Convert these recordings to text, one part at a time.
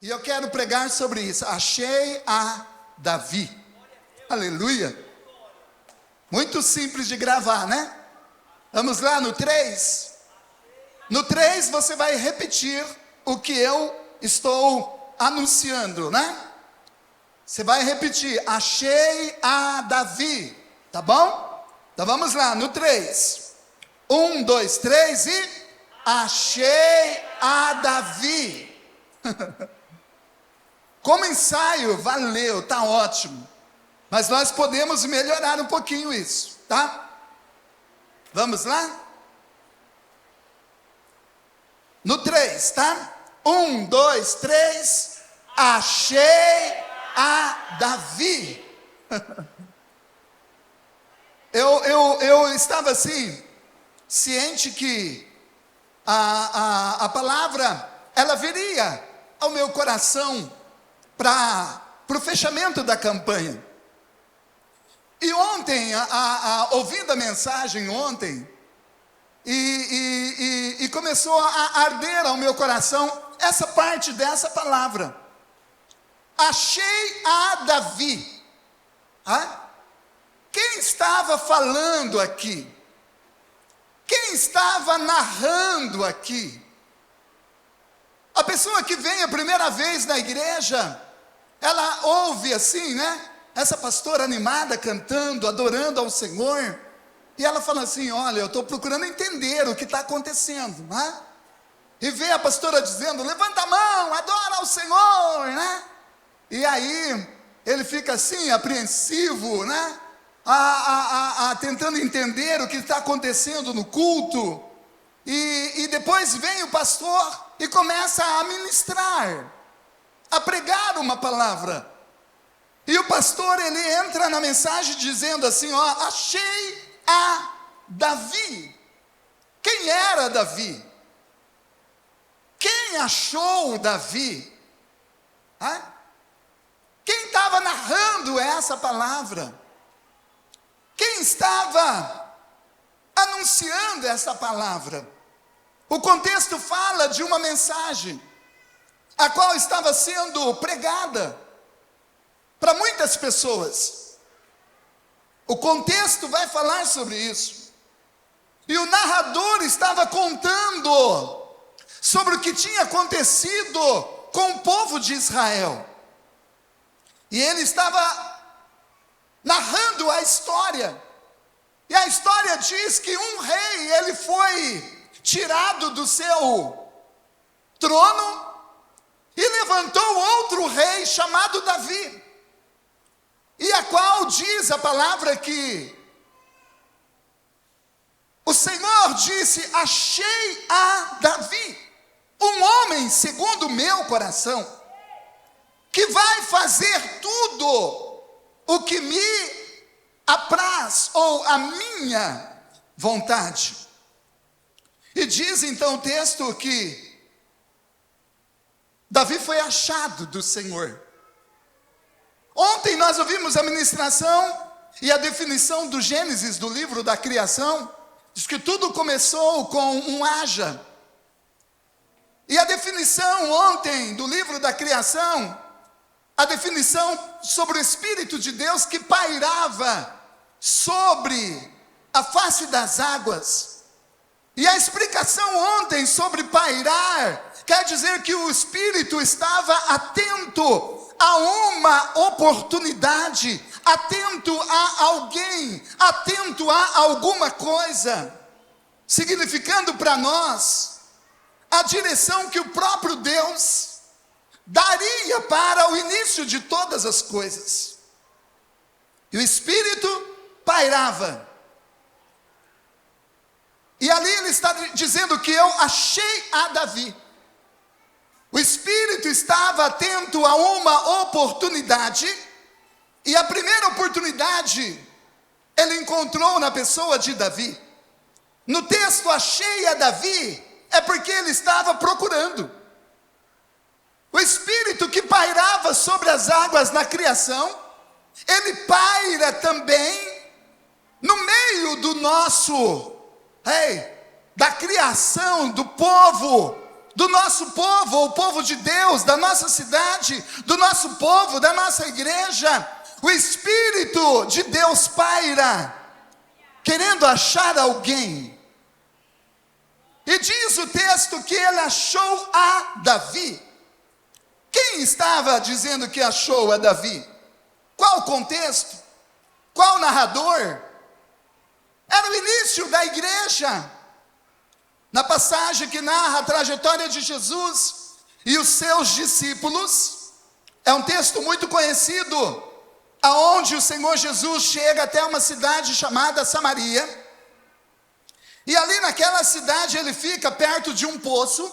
E eu quero pregar sobre isso. Achei a Davi. Aleluia. Muito simples de gravar, né? Vamos lá no 3. No 3 você vai repetir o que eu estou anunciando, né? Você vai repetir, achei a Davi, tá bom? Então vamos lá, no 3. 1, 2, 3 e achei a Davi. Como ensaio, valeu, tá ótimo. Mas nós podemos melhorar um pouquinho isso, tá? Vamos lá? No 3, tá? 1, 2, 3. Achei a Davi. Eu estava assim, ciente que a palavra, ela viria ao meu coração para o fechamento da campanha. E ontem, ouvindo a mensagem ontem, e começou a arder ao meu coração essa parte dessa palavra. Achei a Davi. Quem estava falando aqui? Quem estava narrando aqui? A pessoa que vem a primeira vez na igreja, ela ouve assim, né? Essa pastora animada, cantando, adorando ao Senhor. E ela fala assim, olha, eu estou procurando entender o que está acontecendo, né? E vê a pastora dizendo, levanta a mão, adora ao Senhor, né? E aí, ele fica assim, apreensivo, né? Tentando entender o que está acontecendo no culto. E depois vem o pastor e começa a ministrar, a pregar uma palavra. E o pastor, ele entra na mensagem dizendo assim, ó, achei a Davi. Quem era Davi? Quem achou Davi? Quem estava narrando essa palavra? Quem estava anunciando essa palavra? O contexto fala de uma mensagem, a qual estava sendo pregada para muitas pessoas. O contexto vai falar sobre isso. E o narrador estava contando sobre o que tinha acontecido com o povo de Israel. E ele estava narrando a história. E a história diz que um rei, ele foi tirado do seu trono e levantou outro rei chamado Davi. E a qual diz a palavra que o Senhor disse, achei a Davi, um homem segundo o meu coração, que vai fazer tudo o que me apraz, ou a minha vontade. E diz então o texto que Davi foi achado do Senhor. Ontem nós ouvimos a ministração e a definição do Gênesis, do livro da criação. Diz que tudo começou com um haja. E a definição ontem do livro da criação, a definição sobre o Espírito de Deus que pairava sobre a face das águas. E a explicação ontem sobre pairar, quer dizer que o Espírito estava atento a uma oportunidade, atento a alguém, atento a alguma coisa, significando para nós a direção que o próprio Deus daria para o início de todas as coisas. E o Espírito pairava. E ali ele está dizendo que eu achei a Davi. O Espírito estava atento a uma oportunidade, e a primeira oportunidade ele encontrou na pessoa de Davi. No texto, achei a Davi, é porque ele estava procurando. O Espírito que pairava sobre as águas na criação, ele paira também no meio do nosso, da criação, do povo do nosso povo, o povo de Deus, da nossa cidade, do nosso povo, da nossa igreja. O Espírito de Deus paira, querendo achar alguém. E diz o texto que ele achou a Davi. Quem estava dizendo que achou a Davi? Qual o contexto? Qual o narrador? Era o início da igreja. Na passagem que narra a trajetória de Jesus e os seus discípulos, é um texto muito conhecido, aonde o Senhor Jesus chega até uma cidade chamada Samaria, e ali naquela cidade ele fica perto de um poço,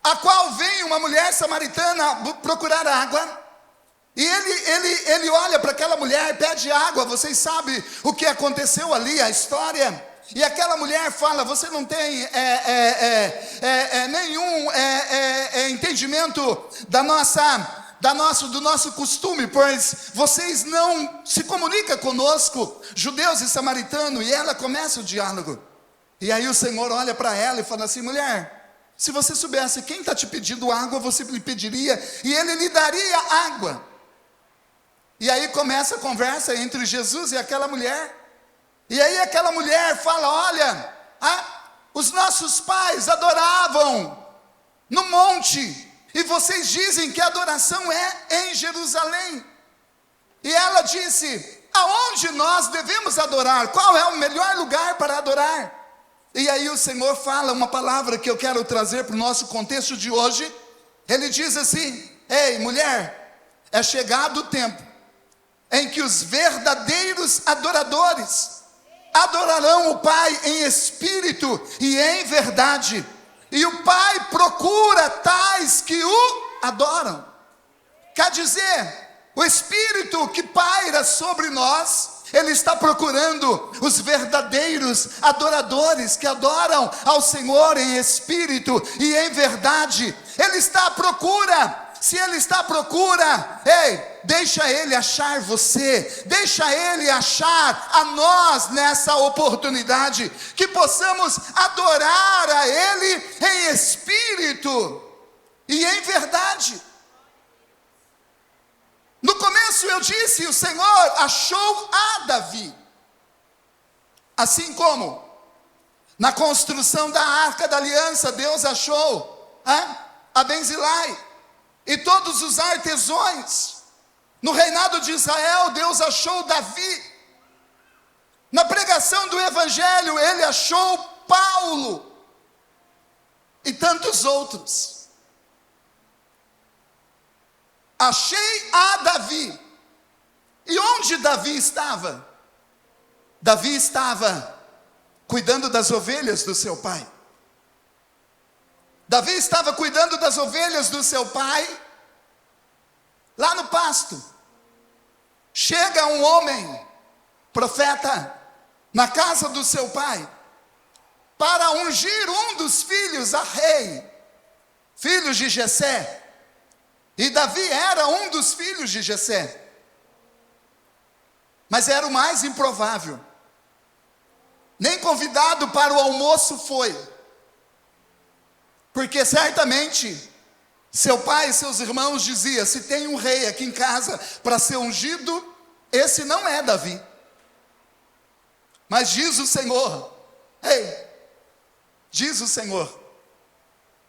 a qual vem uma mulher samaritana procurar água, e ele olha para aquela mulher, pede água. Vocês sabem o que aconteceu ali, a história. E aquela mulher fala: você não tem nenhum entendimento do nosso costume, pois vocês não se comunicam conosco, judeus e samaritanos. E ela começa o diálogo. E aí o Senhor olha para ela e fala assim: mulher, se você soubesse quem está te pedindo água, você lhe pediria e ele lhe daria água. E aí começa a conversa entre Jesus e aquela mulher. E aí aquela mulher fala: olha, os nossos pais adoravam no monte, e vocês dizem que a adoração é em Jerusalém. E ela disse: aonde nós devemos adorar? Qual é o melhor lugar para adorar? E aí o Senhor fala uma palavra que eu quero trazer para o nosso contexto de hoje. Ele diz assim: ei, mulher, é chegado o tempo em que os verdadeiros adoradores adorarão o Pai em espírito e em verdade, e o Pai procura tais que o adoram. Quer dizer, o Espírito que paira sobre nós, ele está procurando os verdadeiros adoradores que adoram ao Senhor em espírito e em verdade. Ele está à procura. Se ele está à procura, ei, deixa ele achar você, deixa ele achar a nós nessa oportunidade, que possamos adorar a ele em espírito e em verdade. No começo eu disse: o Senhor achou a Davi, assim como na construção da Arca da Aliança, Deus achou a Benzilai e todos os artesãos. No reinado de Israel, Deus achou Davi. Na pregação do Evangelho, ele achou Paulo e tantos outros. Achei a Davi. E onde Davi estava? Davi estava cuidando das ovelhas do seu pai. Davi estava cuidando das ovelhas do seu pai, lá no pasto. Chega um homem, profeta, na casa do seu pai, para ungir um dos filhos a rei, filhos de Jessé. E Davi era um dos filhos de Jessé, mas era o mais improvável. Nem convidado para o almoço foi, porque certamente seu pai e seus irmãos diziam: se tem um rei aqui em casa para ser ungido, esse não é Davi. Mas diz o Senhor, diz o Senhor,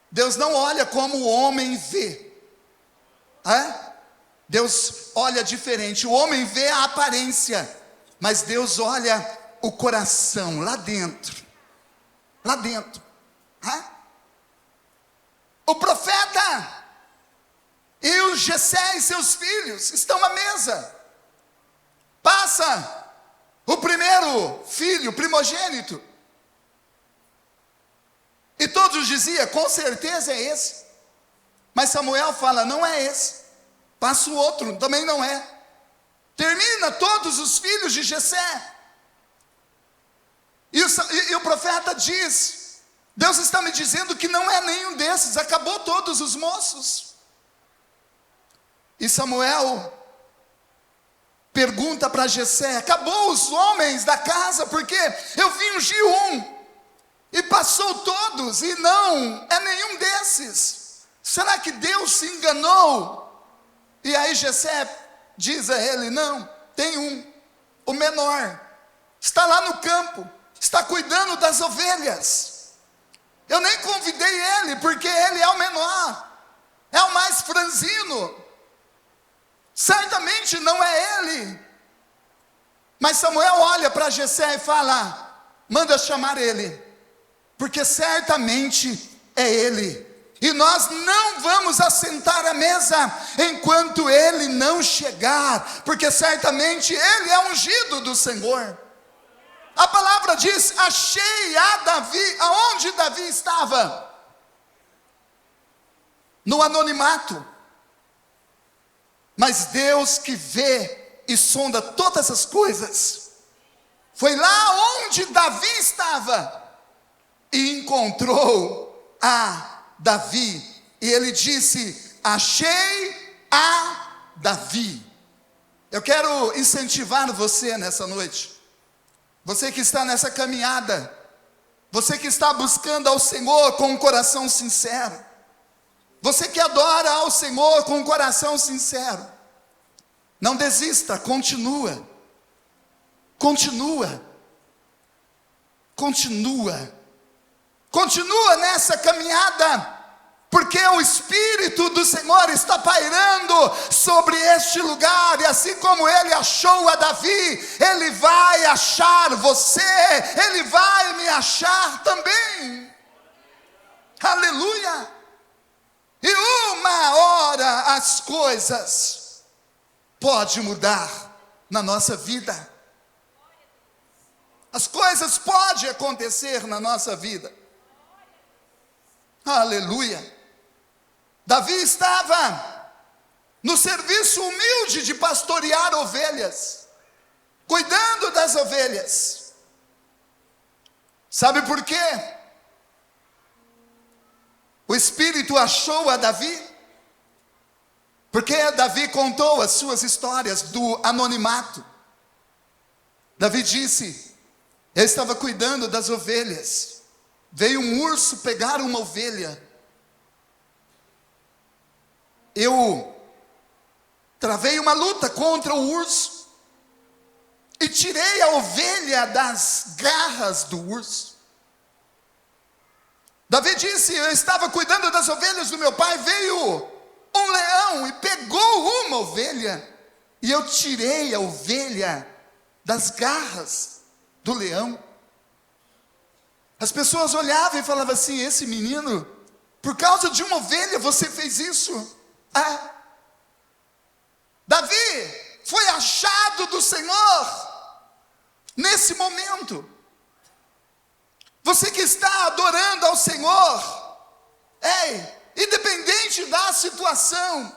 Deus não olha como o homem vê. Deus olha diferente. O homem vê a aparência, mas Deus olha o coração, lá dentro. Lá dentro. O profeta e o Jessé e seus filhos estão à mesa. Passa o primeiro filho, primogênito. E todos diziam: com certeza é esse. Mas Samuel fala: não é esse. Passa o outro, também não é. Termina todos os filhos de Jessé. E o profeta diz: Deus está me dizendo que não é nenhum desses, acabou todos os moços. E Samuel pergunta para Jessé: acabou os homens da casa, porque eu vim ungir um. E passou todos, e não é nenhum desses. Será que Deus se enganou? E aí Jessé diz a ele: não, tem um, o menor, está lá no campo, está cuidando das ovelhas. Eu nem convidei ele, porque ele é o menor, é o mais franzino, certamente não é ele. Mas Samuel olha para Jessé e fala: manda chamar ele, porque certamente é ele, e nós não vamos assentar à mesa enquanto ele não chegar, porque certamente ele é ungido do Senhor. A palavra diz: achei a Davi. Aonde Davi estava? No anonimato. Mas Deus, que vê e sonda todas as coisas, foi lá onde Davi estava e encontrou a Davi. E ele disse: achei a Davi. Eu quero incentivar você nessa noite. Você que está nessa caminhada, você que está buscando ao Senhor com um coração sincero, você que adora ao Senhor com um coração sincero, não desista, continua, continua, continua, continua nessa caminhada, porque o Espírito do Senhor está pairando sobre este lugar, e assim como ele achou a Davi, ele vai achar você, ele vai me achar também. Aleluia! E uma hora as coisas podem mudar na nossa vida. As coisas podem acontecer na nossa vida. Aleluia! Davi estava no serviço humilde de pastorear ovelhas, cuidando das ovelhas. Sabe por quê? O Espírito achou a Davi, porque Davi contou as suas histórias do anonimato. Davi disse: eu estava cuidando das ovelhas, veio um urso pegar uma ovelha, eu travei uma luta contra o urso, e tirei a ovelha das garras do urso. Davi disse: eu estava cuidando das ovelhas do meu pai, veio um leão e pegou uma ovelha, e eu tirei a ovelha das garras do leão. As pessoas olhavam e falavam assim: esse menino, por causa de uma ovelha você fez isso? Davi foi achado do Senhor nesse momento. Você que está adorando ao Senhor, independente da situação,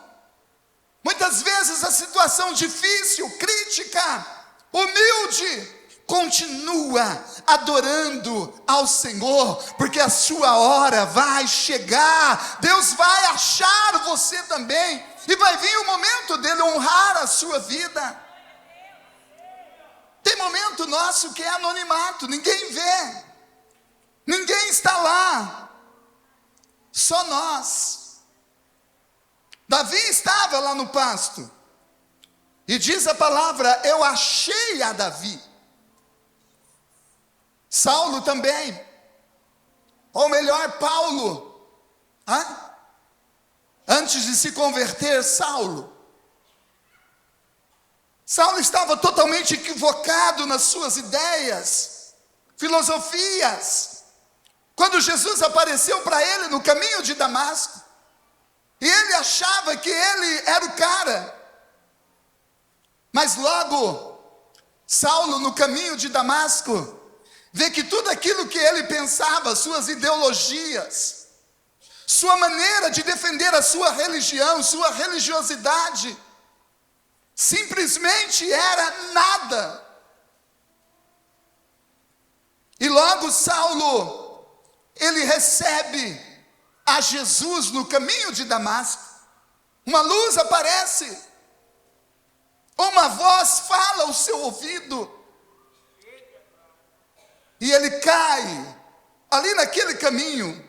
muitas vezes a situação difícil, crítica, humilde, continua adorando ao Senhor, porque a sua hora vai chegar. Deus vai achar você também, e vai vir o momento dele honrar a sua vida. Tem momento nosso que é anonimato, ninguém vê, ninguém está lá, só nós. Davi estava lá no pasto, e diz a palavra: eu achei a Davi. Saulo também, ou melhor, Paulo, antes de se converter, Saulo estava totalmente equivocado nas suas ideias, filosofias. Quando Jesus apareceu para ele no caminho de Damasco, e ele achava que ele era o cara, mas logo, Saulo no caminho de Damasco, vê que tudo aquilo que ele pensava, suas ideologias, sua maneira de defender a sua religião, sua religiosidade, simplesmente era nada. E logo Saulo, ele recebe a Jesus no caminho de Damasco. Uma luz aparece, uma voz fala ao seu ouvido, e ele cai ali naquele caminho,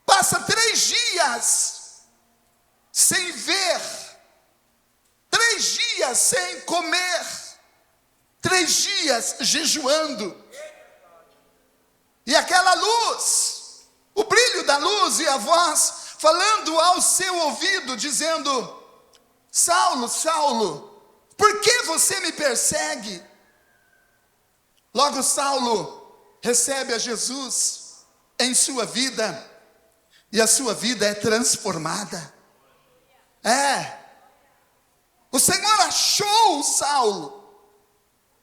passa 3 dias sem ver, 3 dias sem comer, 3 dias jejuando. E aquela luz, o brilho da luz e a voz falando ao seu ouvido, dizendo: Saulo, Saulo, por que você me persegue? Logo Saulo recebe a Jesus em sua vida, e a sua vida é transformada. O Senhor achou o Saulo,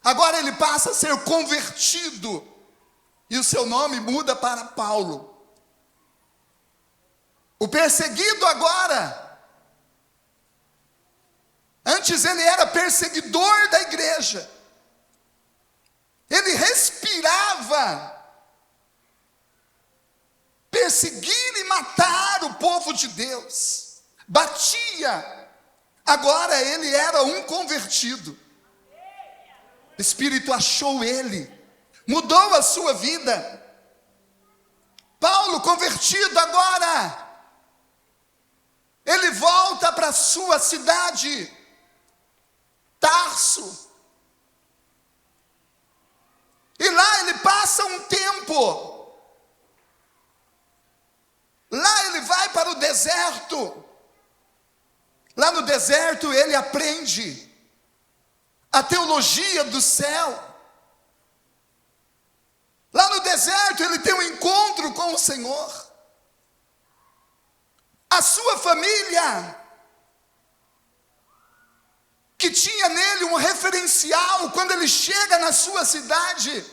agora ele passa a ser convertido, e o seu nome muda para Paulo. O perseguido agora, antes ele era perseguidor da igreja, ele respirava perseguir e matar o povo de Deus, batia. Agora ele era um convertido. O Espírito achou ele, mudou a sua vida. Paulo, convertido agora, ele volta para a sua cidade, Tarso. E lá ele passa um tempo. Lá ele vai para o deserto. Lá no deserto ele aprende a teologia do céu. Lá no deserto ele tem um encontro com o Senhor. A sua família, que tinha nele um referencial, quando ele chega na sua cidade,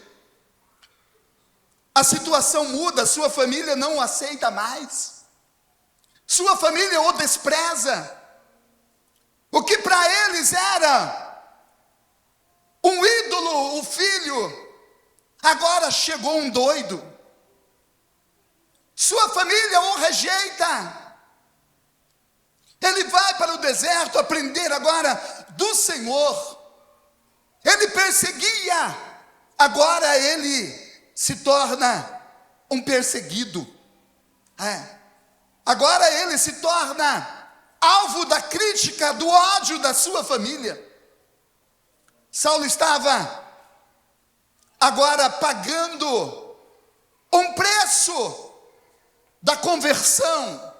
a situação muda, a sua família não o aceita mais, sua família o despreza. O que para eles era um ídolo, o filho, agora chegou um doido. Sua família o rejeita. Ele vai para o deserto aprender agora do Senhor. Ele perseguia, agora ele se torna um perseguido. Agora ele se torna alvo da crítica, do ódio da sua família. Saulo estava agora pagando um preço da conversão.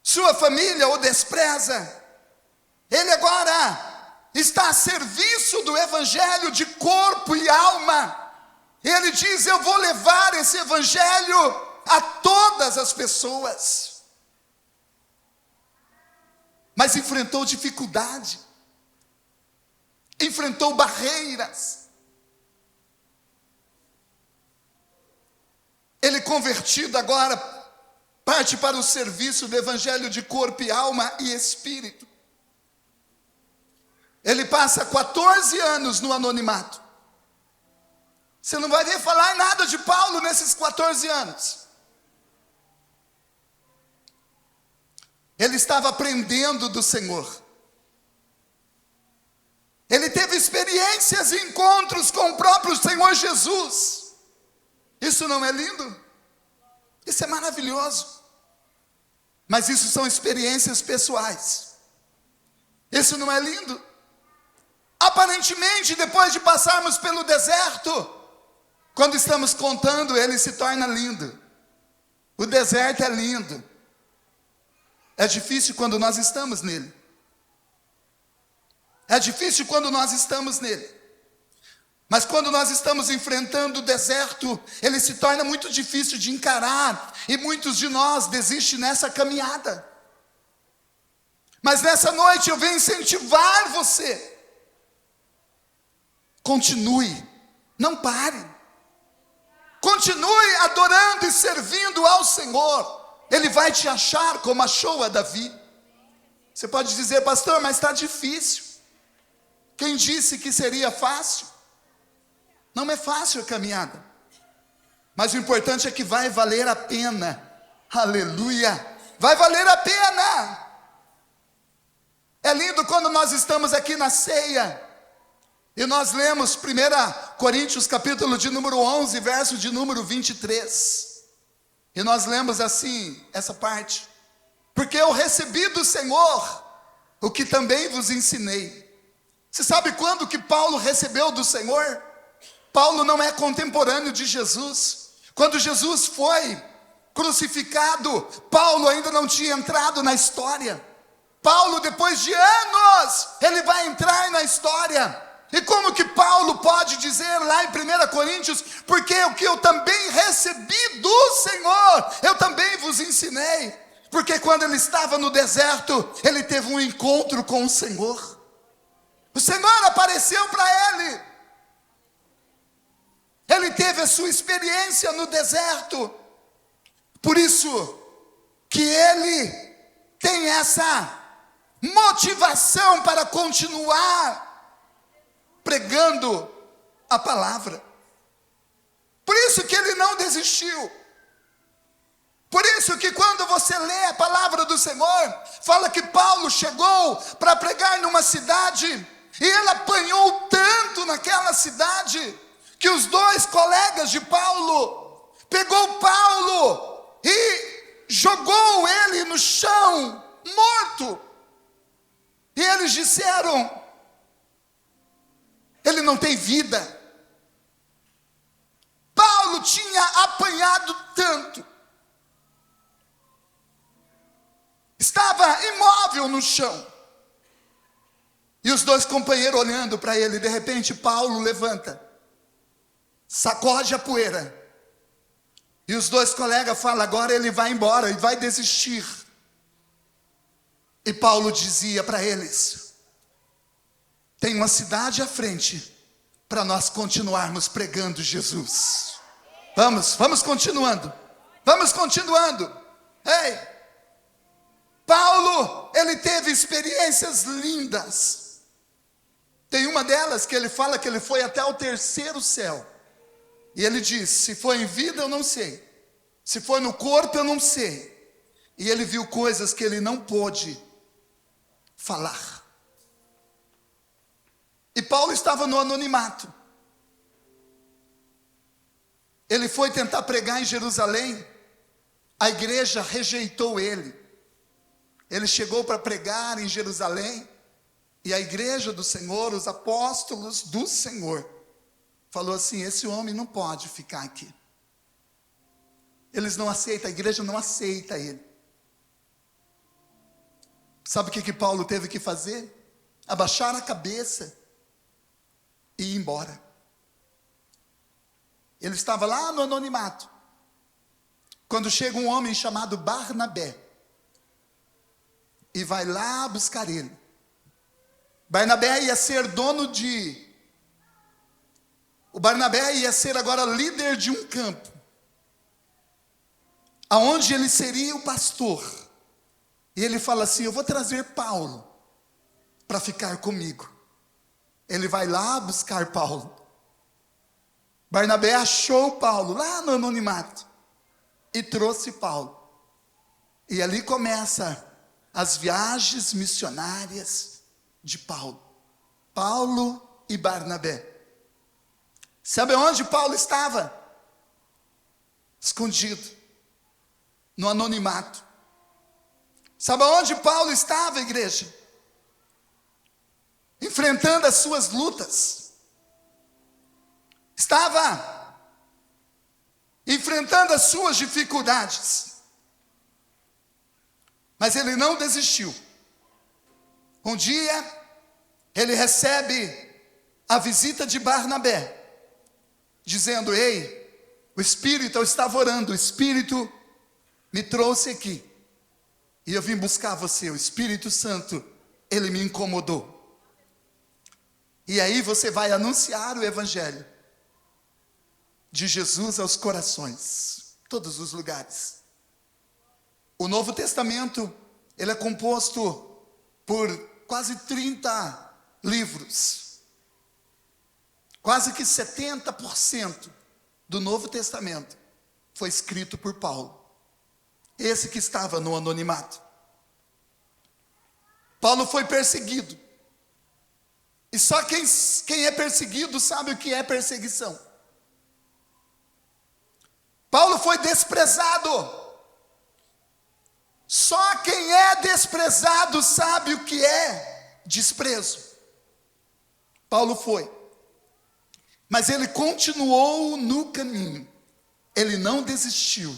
Sua família o despreza. Ele agora está a serviço do evangelho de corpo e alma. Ele diz: eu vou levar esse evangelho a todas as pessoas. Mas enfrentou dificuldade, enfrentou barreiras. Ele, convertido agora, parte para o serviço do evangelho de corpo e alma e espírito. Ele passa 14 anos no anonimato. Você não vai ver falar nada de Paulo nesses 14 anos. Ele estava aprendendo do Senhor. Ele teve experiências e encontros com o próprio Senhor Jesus. Isso não é lindo? Isso é maravilhoso. Mas isso são experiências pessoais. Isso não é lindo? Aparentemente, depois de passarmos pelo deserto, quando estamos contando, ele se torna lindo. O deserto é lindo. É difícil quando nós estamos nele. É difícil quando nós estamos nele. Mas quando nós estamos enfrentando o deserto, ele se torna muito difícil de encarar, e muitos de nós desistem nessa caminhada. Mas nessa noite eu venho incentivar você. Continue, não pare. Continue adorando e servindo ao Senhor. Ele vai te achar como achou a Davi. Você pode dizer: pastor, mas está difícil. Quem disse que seria fácil? Não é fácil a caminhada, mas o importante é que vai valer a pena. Aleluia, vai valer a pena. É lindo quando nós estamos aqui na ceia, E nós lemos 1 Coríntios capítulo de número 11, verso de número 23. E nós lemos assim, essa parte. Porque eu recebi do Senhor o que também vos ensinei. Você sabe quando que Paulo recebeu do Senhor? Paulo não é contemporâneo de Jesus. Quando Jesus foi crucificado, Paulo ainda não tinha entrado na história. Paulo, depois de anos, ele vai entrar na história. E como que Paulo pode dizer lá em 1 Coríntios, porque o que eu também recebi do Senhor, eu também vos ensinei. Porque quando ele estava no deserto, ele teve um encontro com o Senhor. O Senhor apareceu para ele. Ele teve a sua experiência no deserto. Por isso que ele tem essa motivação para continuar pregando a palavra. Por isso que ele não desistiu. Por isso que quando você lê a palavra do Senhor, fala que Paulo chegou para pregar numa cidade, e ele apanhou tanto naquela cidade, que os dois colegas de Paulo, pegou Paulo e jogou ele no chão, morto. E eles disseram, ele não tem vida. Paulo tinha apanhado tanto. Estava imóvel no chão. E os dois companheiros olhando para ele, de repente Paulo levanta, sacode a poeira. E os dois colegas falam, agora ele vai embora e vai desistir. E Paulo dizia para eles, tem uma cidade à frente para nós continuarmos pregando Jesus. Vamos continuando. Vamos continuando. Ei, Paulo, ele teve experiências lindas. Tem uma delas que ele fala que ele foi até o terceiro céu. E ele diz, se foi em vida eu não sei. Se foi no corpo eu não sei. E ele viu coisas que ele não pôde falar. E Paulo estava no anonimato. Ele foi tentar pregar em Jerusalém. A igreja rejeitou ele. Ele chegou para pregar em Jerusalém. E a igreja do Senhor, os apóstolos do Senhor, falou assim, esse homem não pode ficar aqui. Eles não aceitam, a igreja não aceita ele. Sabe o que Paulo teve que fazer? Abaixar a cabeça e ir embora. Ele estava lá no anonimato, quando chega um homem chamado Barnabé, e vai lá buscar ele. Barnabé ia ser o Barnabé ia ser agora líder de um campo, aonde ele seria o pastor. E ele fala assim, eu vou trazer Paulo para ficar comigo. Ele vai lá buscar Paulo. Barnabé achou Paulo lá no anonimato e trouxe Paulo. E ali começa as viagens missionárias de Paulo. Paulo e Barnabé. Sabe onde Paulo estava? Escondido, no anonimato. Sabe onde Paulo estava, igreja? Enfrentando as suas lutas. Estava enfrentando as suas dificuldades. Mas ele não desistiu. Um dia, ele recebe a visita de Barnabé, dizendo, ei, o Espírito, eu estava orando, o Espírito me trouxe aqui. E eu vim buscar você, o Espírito Santo, ele me incomodou. E aí você vai anunciar o Evangelho de Jesus aos corações, todos os lugares. O Novo Testamento, ele é composto por quase 30 livros. Quase que 70% do Novo Testamento foi escrito por Paulo. Esse que estava no anonimato. Paulo foi perseguido. E só quem é perseguido sabe o que é perseguição. Paulo foi desprezado. Só quem é desprezado sabe o que é desprezo. Paulo foi. Mas ele continuou no caminho. Ele não desistiu.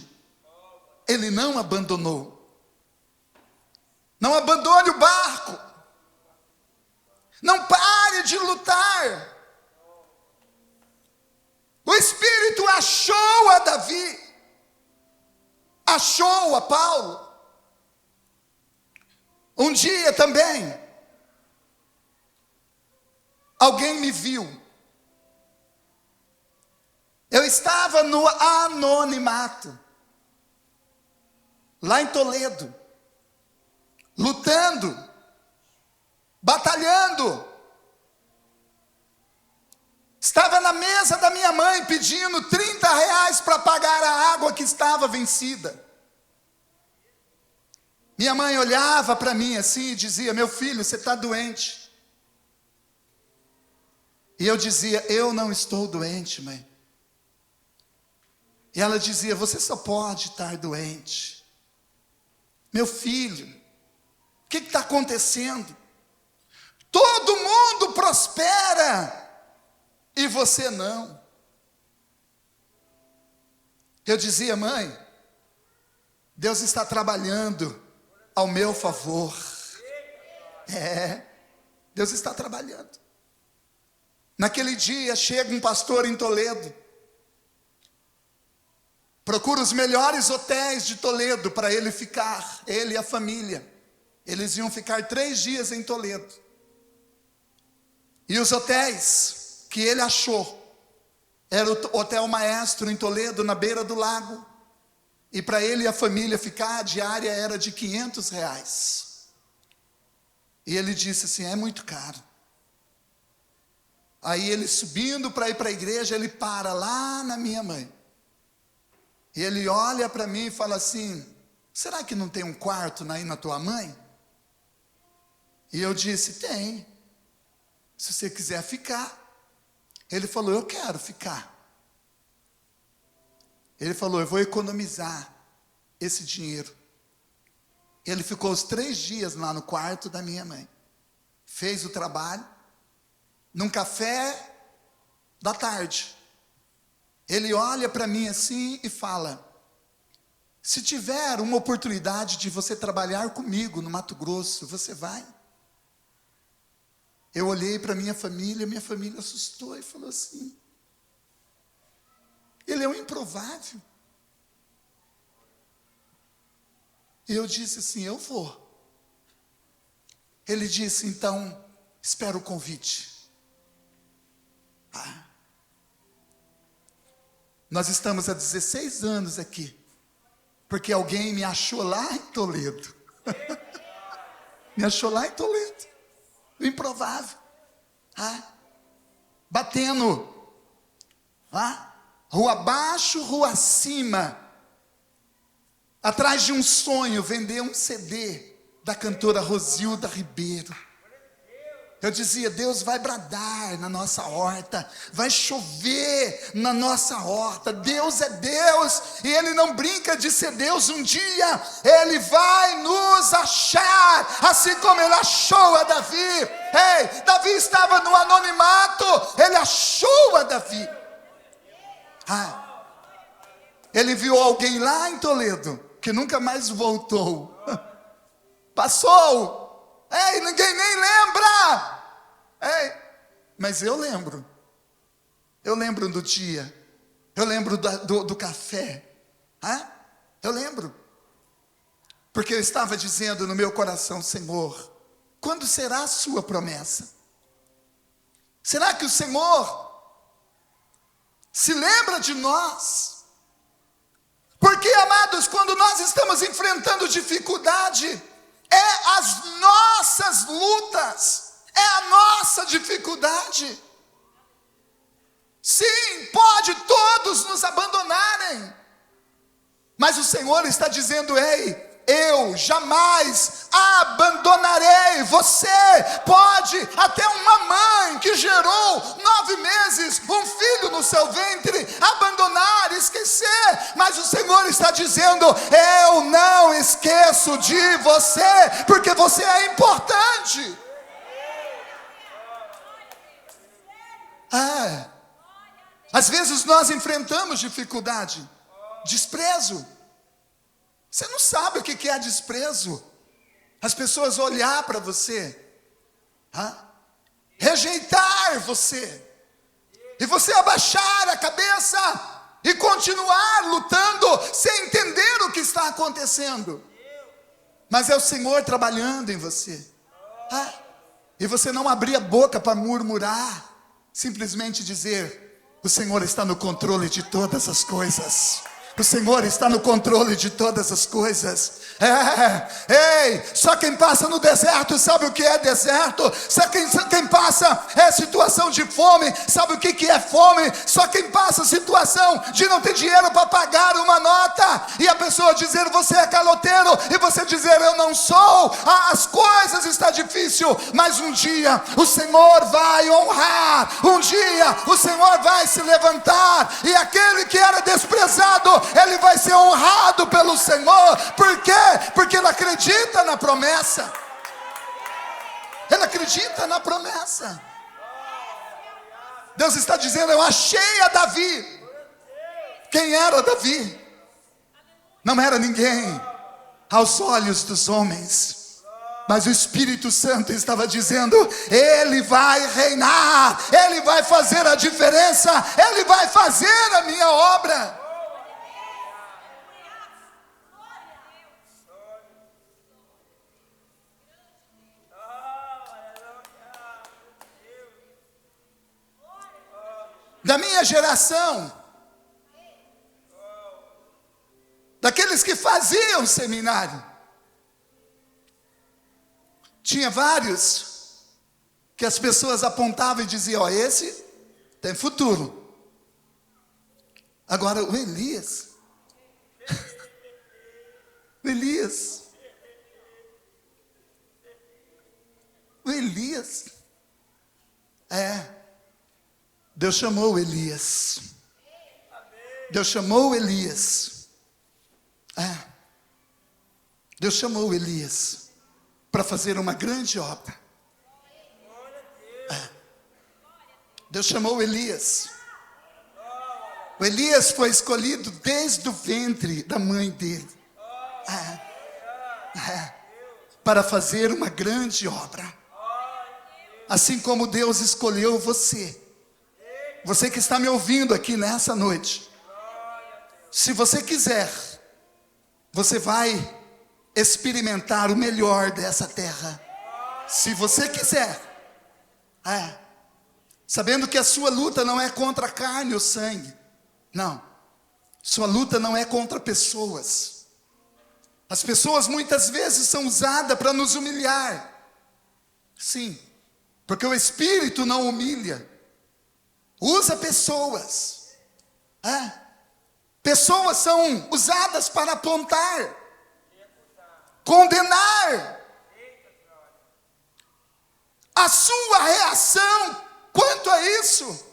Ele não abandonou. Não abandone o barco. Não pare de lutar. O Espírito achou a Davi. Achou a Paulo. Um dia também, alguém me viu. Eu estava no anonimato, lá em Toledo, lutando, batalhando. Estava na mesa da minha mãe pedindo R$ 30 para pagar a água que estava vencida. Minha mãe olhava para mim assim e dizia: meu filho, você está doente. E eu dizia: eu não estou doente, mãe. E ela dizia: você só pode estar doente. Meu filho, o que está acontecendo? Todo mundo prospera e você não. Eu dizia: mãe, Deus está trabalhando ao meu favor. Deus está trabalhando. Naquele dia chega um pastor em Toledo, procura os melhores hotéis de Toledo para ele ficar, ele e a família. Eles iam ficar 3 dias em Toledo. E os hotéis que ele achou era o Hotel Maestro em Toledo, na beira do lago. E para ele e a família ficar, a diária era de R$ 500. E ele disse assim: é muito caro. Aí ele subindo para ir para a igreja, ele para lá na minha mãe. E ele olha para mim e fala assim: será que não tem um quarto aí na tua mãe? E eu disse: tem. Se você quiser ficar. Ele falou: eu quero ficar. Ele falou: eu vou economizar esse dinheiro. Ele ficou os 3 dias lá no quarto da minha mãe. Fez o trabalho. Num café da tarde, ele olha para mim assim e fala: se tiver uma oportunidade de você trabalhar comigo no Mato Grosso, você vai? Eu olhei para minha família assustou e falou assim: ele é um improvável. E eu disse assim: eu vou. Ele disse: então, espera o convite. Nós estamos há 16 anos aqui, porque alguém me achou lá em Toledo. Me achou lá em Toledo. O improvável. Batendo. Rua abaixo, rua acima. Atrás de um sonho, vender um CD da cantora Rosilda Ribeiro. Eu dizia: Deus vai bradar na nossa horta, vai chover na nossa horta. Deus é Deus e Ele não brinca de ser Deus. Um dia Ele vai nos achar, assim como Ele achou a Davi. Ei, Davi estava no anonimato, Ele achou a Davi. Ele viu alguém lá em Toledo que nunca mais voltou. Passou. Ei, ninguém nem lembra. Ei, mas eu lembro. Eu lembro do dia. Eu lembro do café. Eu lembro. Porque eu estava dizendo no meu coração: Senhor, quando será a sua promessa? Será que o Senhor se lembra de nós? Porque, amados, quando nós estamos enfrentando dificuldade, é as nossas lutas, é a nossa dificuldade. Sim, pode todos nos abandonarem, mas o Senhor está dizendo: ei, eu jamais abandonarei. Você pode, até uma mãe que gerou 9 meses, um filho no seu ventre, abandonar, esquecer, mas o Senhor está dizendo: eu não esqueço de você, porque você é importante. Às vezes nós enfrentamos dificuldade, desprezo. Você não sabe o que é desprezo. As pessoas olhar para você, rejeitar você, e você abaixar a cabeça e continuar lutando sem entender o que está acontecendo. Mas é o Senhor trabalhando em você. E você não abrir a boca para murmurar, simplesmente dizer: o Senhor está no controle de todas as coisas. O Senhor está no controle de todas as coisas. Ei, só quem passa no deserto sabe o que é deserto. Só quem passa situação de fome sabe o que é fome. Só quem passa situação de não ter dinheiro para pagar uma nota, e a pessoa dizer: você é caloteiro, e você dizer: eu não sou. As coisas estão difíceis, mas um dia o Senhor vai honrar. Um dia o Senhor vai se levantar, e aquele que era desprezado, ele vai ser honrado pelo Senhor. Por quê? Porque ele acredita na promessa. Ele acredita na promessa. Deus está dizendo: eu achei a Davi. Quem era Davi? Não era ninguém aos olhos dos homens, mas o Espírito Santo estava dizendo: ele vai reinar, ele vai fazer a diferença, ele vai fazer a minha obra. Da minha geração, daqueles que faziam seminário, tinha vários que as pessoas apontavam e diziam: esse tem futuro. Agora o Elias, o Elias, Deus chamou Elias. Deus chamou Elias. Deus chamou Elias para fazer uma grande obra. Deus chamou Elias. O Elias foi escolhido desde o ventre da mãe dele, para fazer uma grande obra. Assim como Deus escolheu você. Você que está me ouvindo aqui nessa noite, se você quiser, você vai experimentar o melhor dessa terra. Se você quiser, sabendo que a sua luta não é contra a carne ou sangue. Não, sua luta não é contra pessoas. As pessoas muitas vezes são usadas para nos humilhar. Sim, porque o Espírito não humilha. Usa pessoas. Pessoas são usadas para apontar, condenar. A sua reação quanto a isso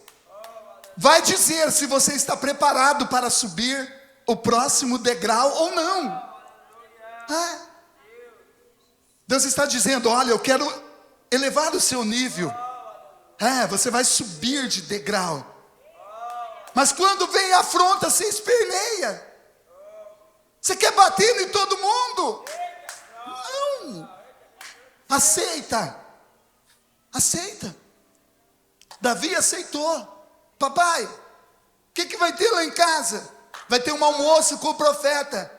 vai dizer se você está preparado para subir o próximo degrau ou não. Deus está dizendo: olha, eu quero elevar o seu nível. Você vai subir de degrau. Mas quando vem a afronta, você esperneia. Você quer bater em todo mundo? Não. Aceita. Davi aceitou. Papai, o que vai ter lá em casa? Vai ter um almoço com o profeta.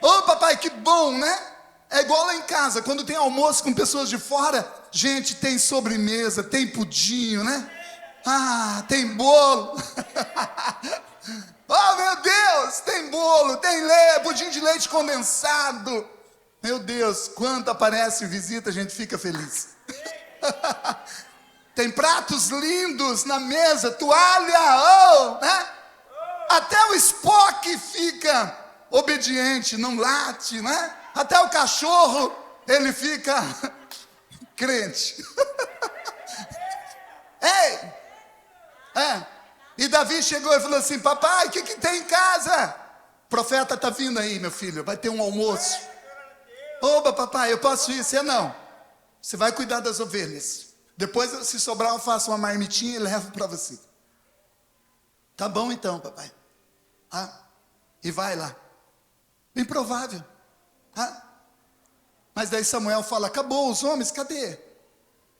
Ô papai, que bom, né? É igual lá em casa, quando tem almoço com pessoas de fora, gente, tem sobremesa, tem pudim, né? Tem bolo. Oh meu Deus, tem bolo, tem pudim de leite condensado. Meu Deus, quando aparece visita, a gente fica feliz. Tem pratos lindos na mesa, toalha, né? Até o Spock fica obediente, não late, né? Até o cachorro, ele fica crente. Ei! E Davi chegou e falou assim: papai, o que tem em casa? O profeta está vindo aí, meu filho, vai ter um almoço. Oba, papai, eu posso ir? Você não. Você vai cuidar das ovelhas. Depois, se sobrar, eu faço uma marmitinha e levo para você. Tá bom então, papai. E vai lá. Improvável. Mas daí Samuel fala: acabou, os homens, cadê?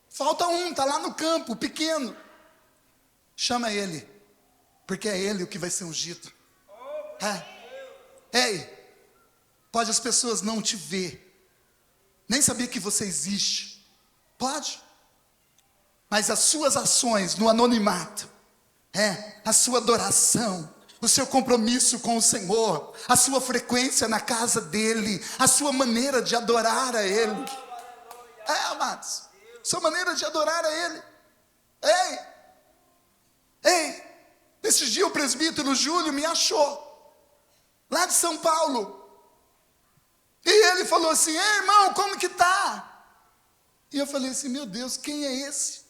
Falta um, está lá no campo, pequeno. Chama ele, porque é ele o que vai ser ungido. Ei, pode as pessoas não te ver, nem saber que você existe. Pode. Mas as suas ações no anonimato, a sua adoração, o seu compromisso com o Senhor, a sua frequência na casa dele, a sua maneira de adorar a ele. Amados, sua maneira de adorar a ele. Ei, esses dias o presbítero Júlio me achou, lá de São Paulo. E ele falou assim: ei, irmão, como que tá? E eu falei assim: meu Deus, quem é esse?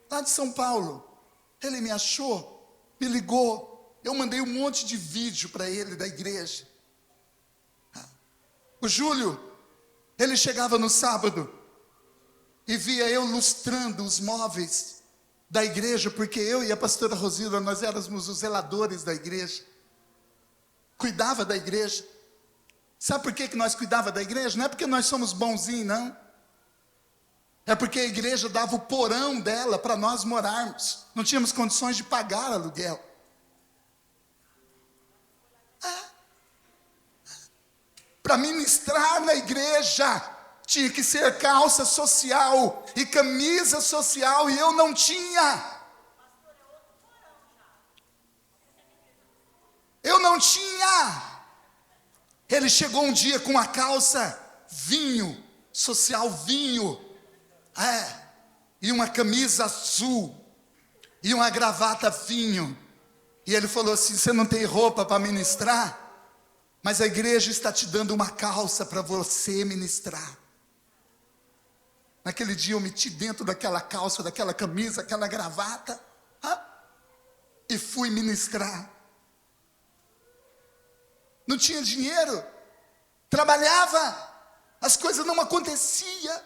Lá de São Paulo. Ele me achou, me ligou. Eu mandei um monte de vídeo para ele da igreja. O Júlio, ele chegava no sábado e via eu lustrando os móveis da igreja, porque eu e a pastora Rosilda, nós éramos os zeladores da igreja. Cuidava da igreja. Sabe por que nós cuidava da igreja? Não é porque nós somos bonzinhos, não. É porque a igreja dava o porão dela para nós morarmos. Não tínhamos condições de pagar aluguel. Para ministrar na igreja, tinha que ser calça social e camisa social, e eu não tinha. Eu não tinha. Ele chegou um dia com a calça vinho, social vinho, e uma camisa azul, e uma gravata vinho. E ele falou assim: você não tem roupa para ministrar? Mas a igreja está te dando uma calça para você ministrar. Naquele dia eu meti dentro daquela calça, daquela camisa, aquela gravata, e fui ministrar. Não tinha dinheiro, trabalhava, as coisas não aconteciam.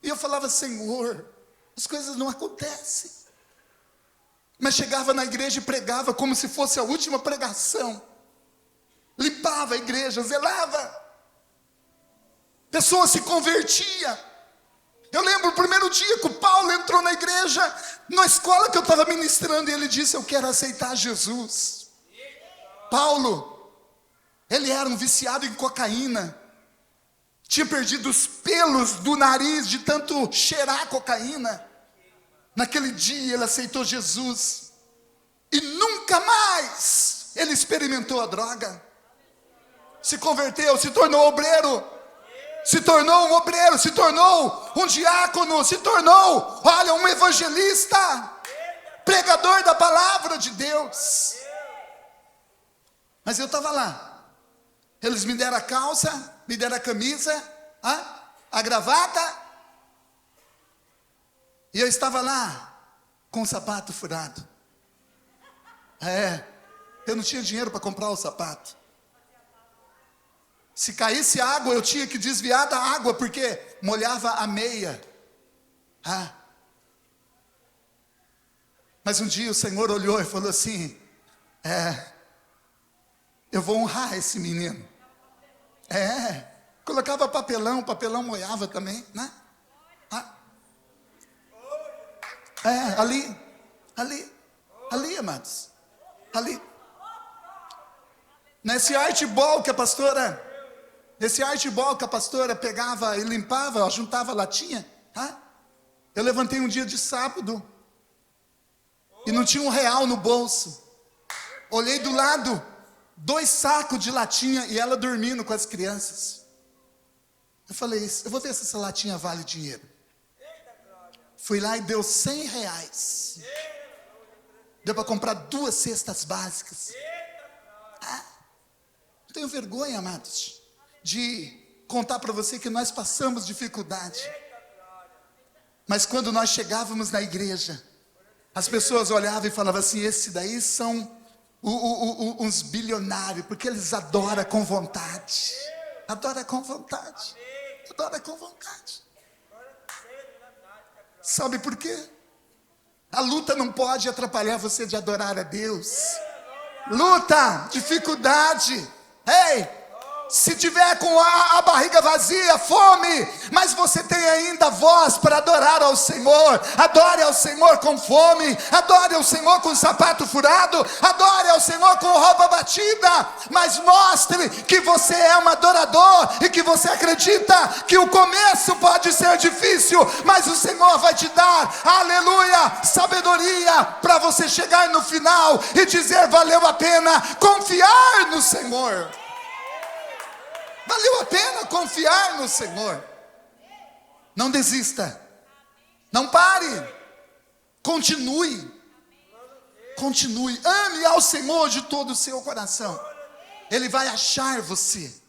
E eu falava: Senhor, as coisas não acontecem. Mas chegava na igreja e pregava como se fosse a última pregação. Limpava a igreja, zelava. Pessoa se convertia. Eu lembro o primeiro dia que o Paulo entrou na igreja, na escola que eu estava ministrando, e ele disse: eu quero aceitar Jesus. Paulo, ele era um viciado em cocaína. Tinha perdido os pelos do nariz de tanto cheirar cocaína. Naquele dia ele aceitou Jesus. E nunca mais ele experimentou a droga. Se converteu, se tornou obreiro. Se tornou um obreiro, se tornou um diácono, se tornou, olha, um evangelista, pregador da palavra de Deus. Mas eu estava lá. Eles me deram a calça, me deram a camisa, a gravata. E eu estava lá com o sapato furado. Eu não tinha dinheiro para comprar o sapato. Se caísse água, eu tinha que desviar da água, porque molhava a meia. Mas um dia o Senhor olhou e falou assim: eu vou honrar esse menino. Colocava papelão, o papelão molhava também, né? Ali, amados, ali. Nesse artball que a pastora pegava e limpava, juntava latinha, eu levantei um dia de sábado, e não tinha R$1 no bolso. Olhei do lado, 2 sacos de latinha, e ela dormindo com as crianças. Eu falei: eu vou ver se essa latinha vale dinheiro. Fui lá e deu R$100. Deu para comprar 2 cestas básicas. Eu tenho vergonha, amados, de contar para você que nós passamos dificuldade. Mas quando nós chegávamos na igreja, as pessoas olhavam e falavam assim: esse daí são uns bilionários, porque eles adoram com vontade. Adora com vontade. Adora com vontade. Sabe por quê? A luta não pode atrapalhar você de adorar a Deus. Luta, dificuldade. Ei, se tiver com a barriga vazia, fome, mas você tem ainda voz para adorar ao Senhor, adore ao Senhor com fome, adore ao Senhor com sapato furado, adore ao Senhor com roupa batida, mas mostre que você é um adorador e que você acredita que o começo pode ser difícil, mas o Senhor vai te dar, aleluia, sabedoria para você chegar no final e dizer: valeu a pena confiar no Senhor. Valeu a pena confiar no Senhor. Não desista. Não pare. Continue. Continue. Ame ao Senhor de todo o seu coração. Ele vai achar você.